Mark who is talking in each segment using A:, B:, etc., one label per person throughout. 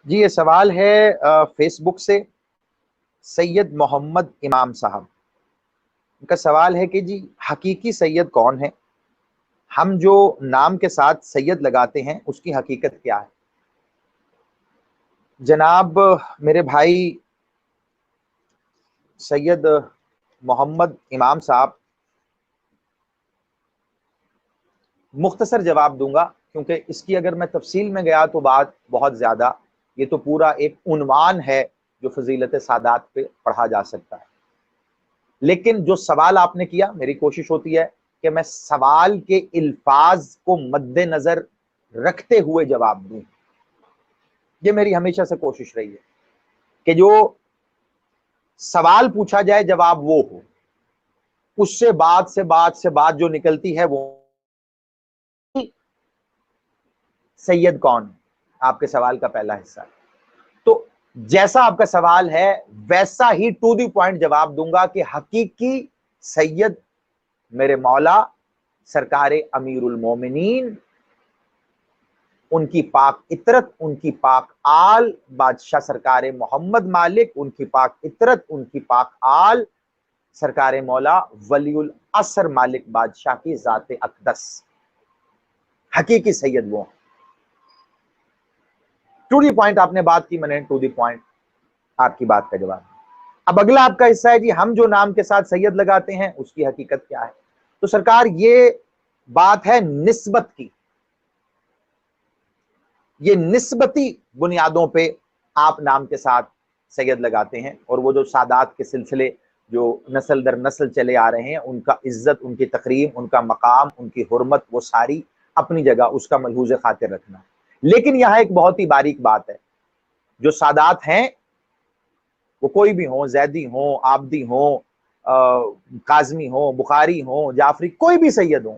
A: جی یہ سوال ہے فیس بک سے سید محمد امام صاحب. ان کا سوال ہے کہ جی حقیقی سید کون ہے؟ ہم جو نام کے ساتھ سید لگاتے ہیں اس کی حقیقت کیا ہے؟ جناب میرے بھائی سید محمد امام صاحب، مختصر جواب دوں گا کیونکہ اس کی اگر میں تفصیل میں گیا تو بات بہت زیادہ، یہ تو پورا ایک عنوان ہے جو فضیلت سادات پہ پڑھا جا سکتا ہے. لیکن جو سوال آپ نے کیا، میری کوشش ہوتی ہے کہ میں سوال کے الفاظ کو مد نظر رکھتے ہوئے جواب دوں. یہ میری ہمیشہ سے کوشش رہی ہے کہ جو سوال پوچھا جائے جواب وہ ہو، اس سے بات جو نکلتی ہے وہ سید کون ہے، آپ کے سوال کا پہلا حصہ ہے. تو جیسا آپ کا سوال ہے ویسا ہی ٹو دی پوائنٹ جواب دوں گا کہ حقیقی سید میرے مولا سرکار امیر المومنین، ان کی پاک عطرت، ان کی پاک آل، بادشاہ سرکار محمد مالک، ان کی پاک عطرت، ان کی پاک آل، سرکار مولا ولی العصر مالک بادشاہ کی ذات اقدس، حقیقی سید وہ. ٹو دی پوائنٹ آپ نے بات کی، میں نے ٹو دی پوائنٹ آپ کی بات کا جواب. اب اگلا آپ کا حصہ ہے جی ہم جو نام کے ساتھ سید لگاتے ہیں اس کی حقیقت کیا ہے. تو سرکار یہ بات ہے نسبت کی، یہ نسبتی بنیادوں پہ آپ نام کے ساتھ سید لگاتے ہیں، اور وہ جو سادات کے سلسلے جو نسل در نسل چلے آ رہے ہیں ان کا عزت، ان کی تقریم، ان کا مقام، ان کی حرمت، وہ ساری اپنی جگہ، اس کا ملحوظ خاطر رکھنا. لیکن یہاں ایک بہت ہی باریک بات ہے، جو سادات ہیں وہ کوئی بھی ہوں، زیدی ہوں، عابدی ہوں، کاظمی ہوں، بخاری ہوں، جعفری، کوئی بھی سید ہوں،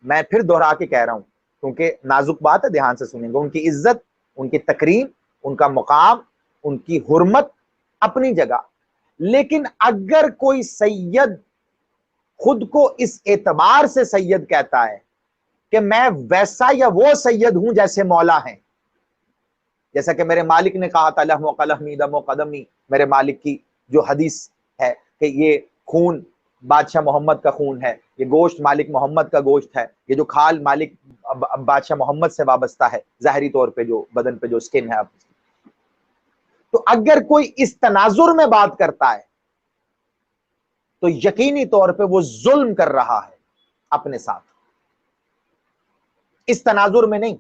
A: میں پھر دہرا کے کہہ رہا ہوں کیونکہ نازک بات ہے، دھیان سے سنیں گے، ان کی عزت، ان کی تکریم، ان کا مقام، ان کی حرمت اپنی جگہ. لیکن اگر کوئی سید خود کو اس اعتبار سے سید کہتا ہے کہ میں ویسا یا وہ سید ہوں جیسے مولا ہیں، جیسا کہ میرے مالک نے کہا تھا لحم و قلمی دم و قدمی، میرے مالک کی جو حدیث ہے کہ یہ خون بادشاہ محمد کا خون ہے، یہ گوشت مالک محمد کا گوشت ہے، یہ جو کھال مالک بادشاہ محمد سے وابستہ ہے، ظاہری طور پہ جو بدن پہ جو سکن ہے. تو اگر کوئی اس تناظر میں بات کرتا ہے تو یقینی طور پہ وہ ظلم کر رہا ہے اپنے ساتھ. اس تناظر میں نہیں،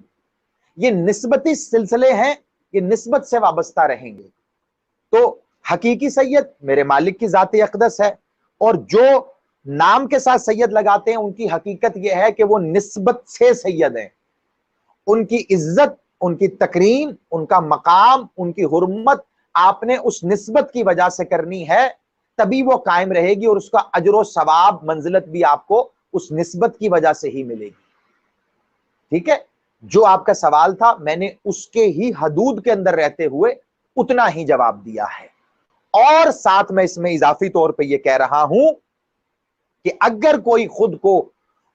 A: یہ نسبتی سلسلے ہیں، یہ نسبت سے وابستہ رہیں گے. تو حقیقی سید میرے مالک کی ذات اقدس ہے، اور جو نام کے ساتھ سید لگاتے ہیں ان کی حقیقت یہ ہے کہ وہ نسبت سے سید ہیں. ان کی عزت، ان کی تکریم، ان کا مقام، ان کی حرمت آپ نے اس نسبت کی وجہ سے کرنی ہے، تبھی وہ قائم رہے گی، اور اس کا اجر و ثواب، منزلت بھی آپ کو اس نسبت کی وجہ سے ہی ملے گی. ٹھیک ہے، جو آپ کا سوال تھا میں نے اس کے ہی حدود کے اندر رہتے ہوئے اتنا ہی جواب دیا ہے. اور ساتھ میں اس میں اضافی طور پہ یہ کہہ رہا ہوں کہ اگر کوئی خود کو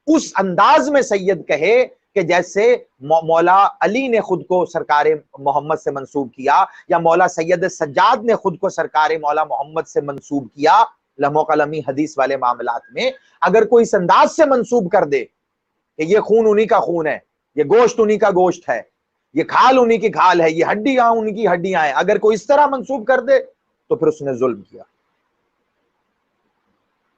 A: اس انداز میں سید کہے کہ جیسے مولا علی نے خود کو سرکار محمد سے منسوب کیا، یا مولا سید سجاد نے خود کو سرکار مولا محمد سے منسوب کیا لحم و قلمی حدیث والے معاملات میں، اگر کوئی اس انداز سے منسوب کر دے کہ یہ خون انہی کا خون ہے، یہ گوشت انہی کا گوشت ہے، یہ کھال انہی کی کھال ہے، یہ ہڈیاں انہی کی ہڈیاں ہیں، اگر کوئی اس طرح منسوب کر دے تو پھر اس نے ظلم کیا.